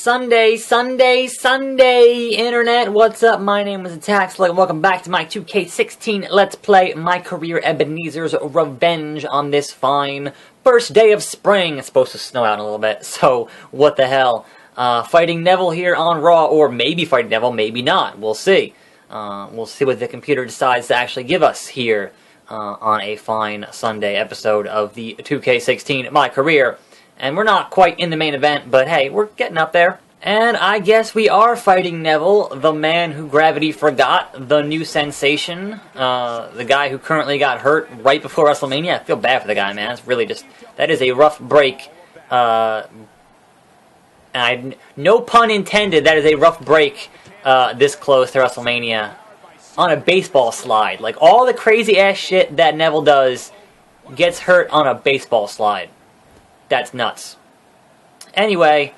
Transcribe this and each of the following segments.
Sunday, Internet. What's up? My name is Attack Slug, and welcome back to my 2K16 Let's Play My Career Ebenezer's Revenge on this fine first day of spring. It's supposed to snow out a little bit, so what the hell. Fighting Neville here on Raw, or maybe fighting Neville, maybe not. We'll see. We'll see what the computer decides to actually give us here on a fine Sunday episode of the 2K16 My Career. And we're not quite in the main event, but hey, we're getting up there. And I guess we are fighting Neville, the man who gravity forgot, the new sensation, the guy who currently got hurt right before WrestleMania. I feel bad for the guy, man. It's really just, that is a rough break. No pun intended, that is a rough break this close to WrestleMania on a baseball slide. Like, all the crazy-ass shit that Neville does gets hurt on a baseball slide. That's nuts. Anyway,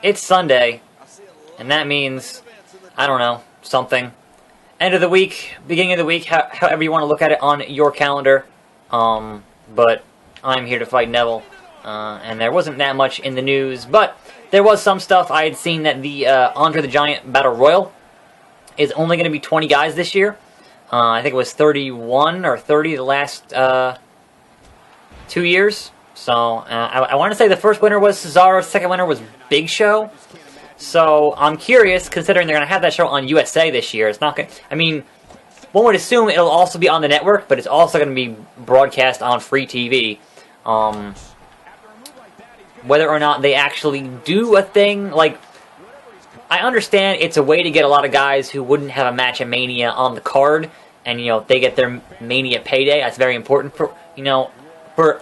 it's Sunday, and that means, I don't know, something. End of the week, beginning of the week, however you want to look at it on your calendar. But I'm here to fight Neville, and there wasn't that much in the news, but there was some stuff. I had seen that the Andre the Giant Battle Royal is only going to be 20 guys this year. I think it was 31 or 30 the last 2 years. So, I want to say the first winner was Cesaro, second winner was Big Show. So, I'm curious, considering they're going to have that show on USA this year. It's not going to, I mean, one would assume it'll also be on the network, but it's also going to be broadcast on free TV. Whether or not they actually do a thing, like, I understand it's a way to get a lot of guys who wouldn't have a match at Mania on the card, and, you know, they get their Mania payday. That's very important for, you know, for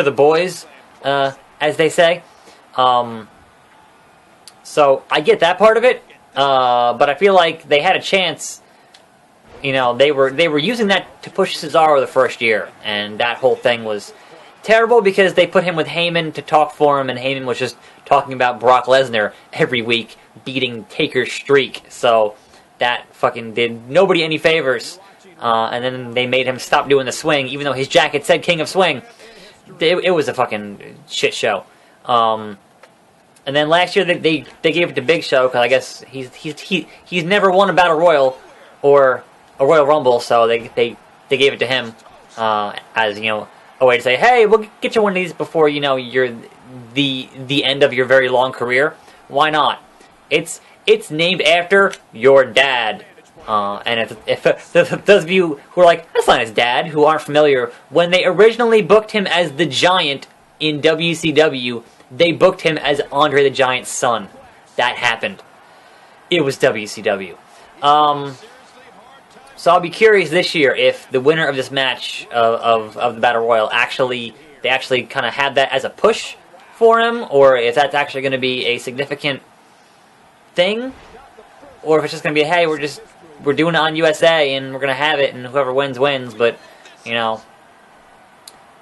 the boys, as they say. So I get that part of it, but I feel like they had a chance. You know, they were using that to push Cesaro the first year, and that whole thing was terrible because they put him with Heyman to talk for him, and Heyman was just talking about Brock Lesnar every week beating Taker's streak. So that fucking did nobody any favors. And then they made him stop doing the swing, even though his jacket said King of Swing. It was a fucking shit show. And then last year they gave it to Big Show because I guess he's never won a Battle Royal or a Royal Rumble, so they gave it to him as, you know, a way to say, hey, we'll get you one of these before, you know, you're the end of your very long career. Why not? It's named after your dad. And if those of you who are like, that's not his dad, who aren't familiar, when they originally booked him as the Giant in WCW, they booked him as Andre the Giant's son. That happened. It was WCW. So I'll be curious this year if the winner of this match of the Battle Royal they actually kind of had that as a push for him, or if that's actually going to be a significant thing, or if it's just going to be, hey, we're doing it on USA, and we're going to have it, and whoever wins, wins, but, you know,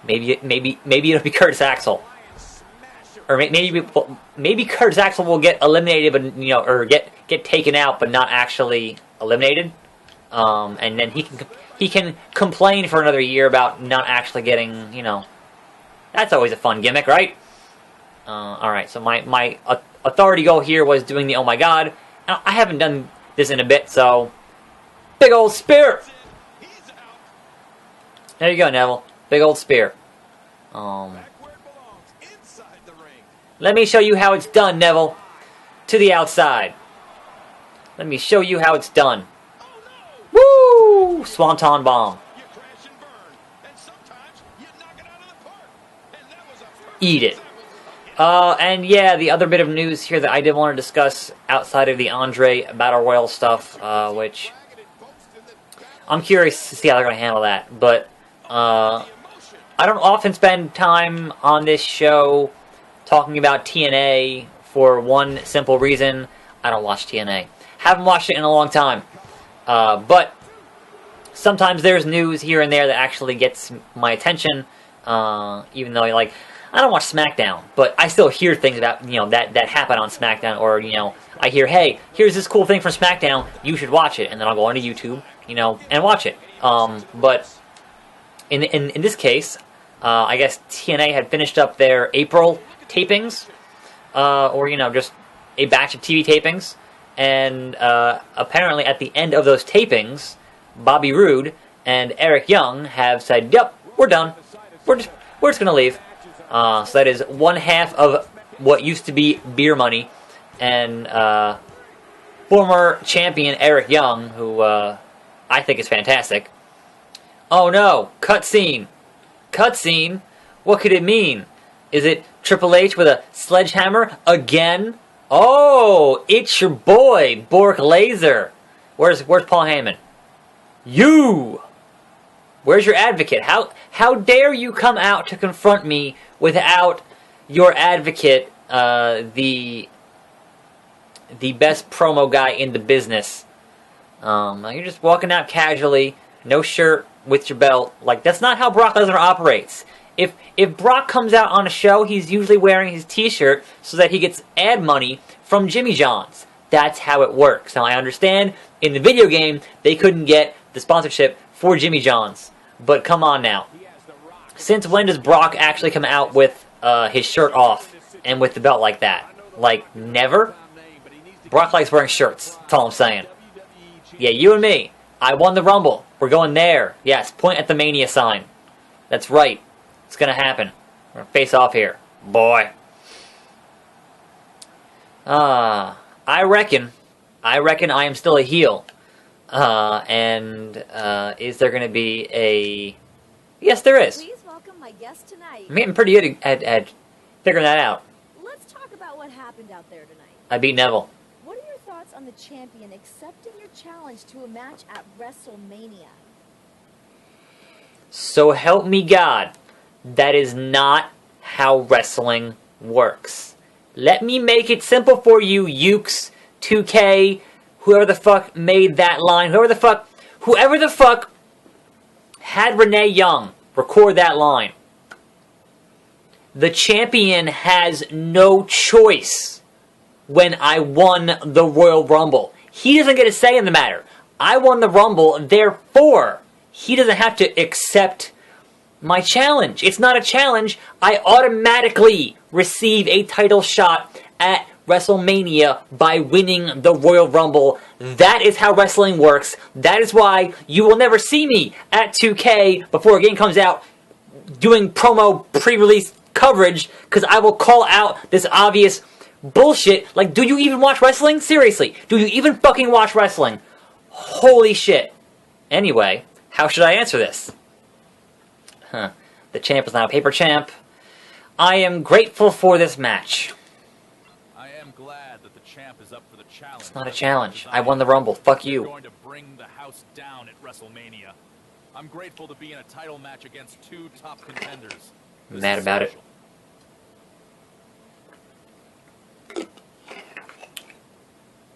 maybe it'll be Curtis Axel. Or maybe Curtis Axel will get eliminated, but, you know, or get taken out, but not actually eliminated. And then he can complain for another year about not actually getting, you know, that's always a fun gimmick, right? Alright, so my authority goal here was doing the oh my god. Now, I haven't done this in a bit, so big old spear! There you go, Neville. Big old spear. Let me show you how it's done, Neville. To the outside. Let me show you how it's done. Woo! Swanton bomb. Eat it. And yeah, the other bit of news here that I did want to discuss outside of the Andre Battle Royal stuff, which I'm curious to see how they're going to handle that. But I don't often spend time on this show talking about TNA for one simple reason. I don't watch TNA. Haven't watched it in a long time. But sometimes there's news here and there that actually gets my attention, even though, like, I don't watch SmackDown, but I still hear things about, you know, that happen on SmackDown, or, you know, I hear, hey, here's this cool thing from SmackDown, you should watch it, and then I'll go onto YouTube, you know, and watch it. But in this case, I guess TNA had finished up their April tapings, or just a batch of TV tapings, and apparently at the end of those tapings, Bobby Roode and Eric Young have said, "Yep, we're done. We're just gonna leave." So that is one half of what used to be Beer Money, and former champion Eric Young, who I think is fantastic. Oh no, cutscene. Cutscene? What could it mean? Is it Triple H with a sledgehammer again? Oh, it's your boy, Bork Laser. Where's Paul Heyman? You! Where's your advocate? How dare you come out to confront me without your advocate, the best promo guy in the business? You're just walking out casually, no shirt, with your belt. Like, that's not how Brock Lesnar operates. If Brock comes out on a show, he's usually wearing his t-shirt so that he gets ad money from Jimmy John's. That's how it works. Now, I understand in the video game they couldn't get the sponsorship for Jimmy John's, but come on now. Since when does Brock actually come out with his shirt off and with the belt like that? Like, never? Brock likes wearing shirts. That's all I'm saying. Yeah, you and me. I won the Rumble. We're going there. Yes, point at the Mania sign. That's right. It's going to happen. We're going to face off here. Boy. I reckon I am still a heel. And is there going to be a... Yes, there is. Please welcome my guest tonight. I'm getting pretty good at figuring that out. Let's talk about what happened out there tonight. I beat Neville. What are your thoughts on the champion accepting your challenge to a match at WrestleMania? So help me God, that is not how wrestling works. Let me make it simple for you, Ukes, 2K, whoever the fuck made that line, whoever the fuck had Renee Young record that line. The champion has no choice when I won the Royal Rumble. He doesn't get a say in the matter. I won the Rumble, therefore, he doesn't have to accept my challenge. It's not a challenge. I automatically receive a title shot at WrestleMania by winning the Royal Rumble. That is how wrestling works. That is why you will never see me at 2K before a game comes out doing promo pre-release coverage, because I will call out this obvious bullshit. Like, do you even watch wrestling? Seriously, do you even fucking watch wrestling? Holy shit. Anyway, how should I answer this? The champ is now a paper champ. I am grateful for this match. I am glad that the champ is up for the challenge. It's not a challenge. I won the Rumble. Fuck you. Going to bring the house down at WrestleMania. I'm grateful to be in a title match against two top contenders. Mad about it.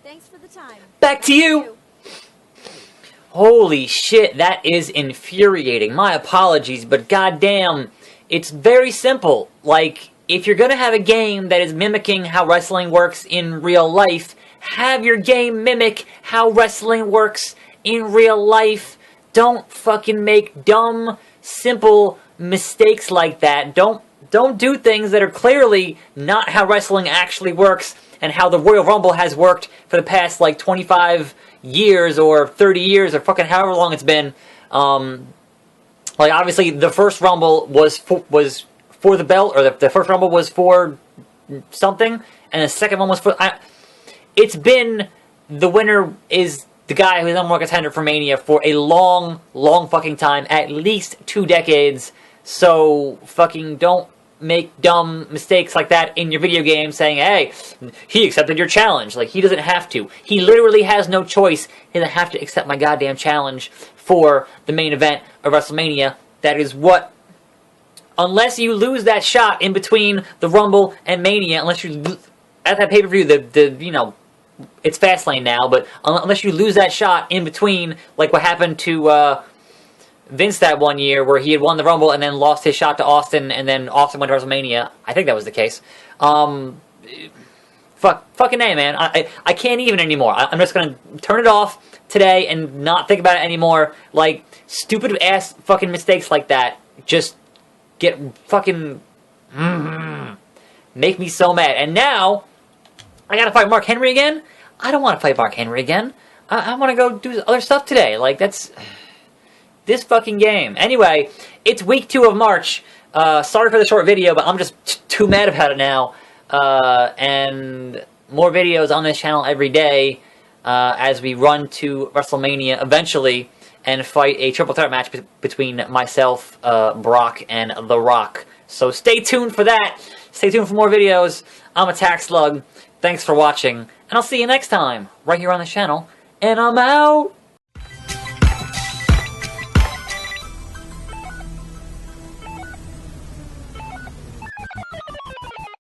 Thanks for the time. Back to you. Holy shit, that is infuriating. My apologies, but goddamn, it's very simple. Like, if you're gonna have a game that is mimicking how wrestling works in real life, have your game mimic how wrestling works in real life. Don't fucking make dumb, simple mistakes like that. Don't do things that are clearly not how wrestling actually works and how the Royal Rumble has worked for the past, like, 25 years or 30 years or fucking however long it's been. Like, obviously, the first Rumble was for the belt, or the first Rumble was for something, and the second one was for... it's been... The winner is the guy who's number one contender for Mania for a long, long fucking time, at least 2 decades, so fucking don't make dumb mistakes like that in your video game saying, hey, he accepted your challenge. Like, he doesn't have to. He literally has no choice. He doesn't have to accept my goddamn challenge for the main event of WrestleMania. That is what... Unless you lose that shot in between the Rumble and Mania, unless you... At that pay-per-view, you know, it's Fastlane now, but unless you lose that shot in between, like what happened to... Vince that one year where he had won the Rumble and then lost his shot to Austin, and then Austin went to WrestleMania. I think that was the case. Fucking A, man. I can't even anymore. I'm just gonna turn it off today and not think about it anymore. Like, stupid ass fucking mistakes like that just get fucking make me so mad. And now I gotta fight Mark Henry again. I don't want to fight Mark Henry again. I want to go do other stuff today. Like, that's this fucking game. Anyway, it's week 2 of March. Sorry for the short video, but I'm just too mad about it now. And more videos on this channel every day as we run to WrestleMania eventually and fight a triple threat match between myself, Brock, and The Rock. So stay tuned for that. Stay tuned for more videos. I'm Attack Slug. Thanks for watching, and I'll see you next time right here on this channel. And I'm out.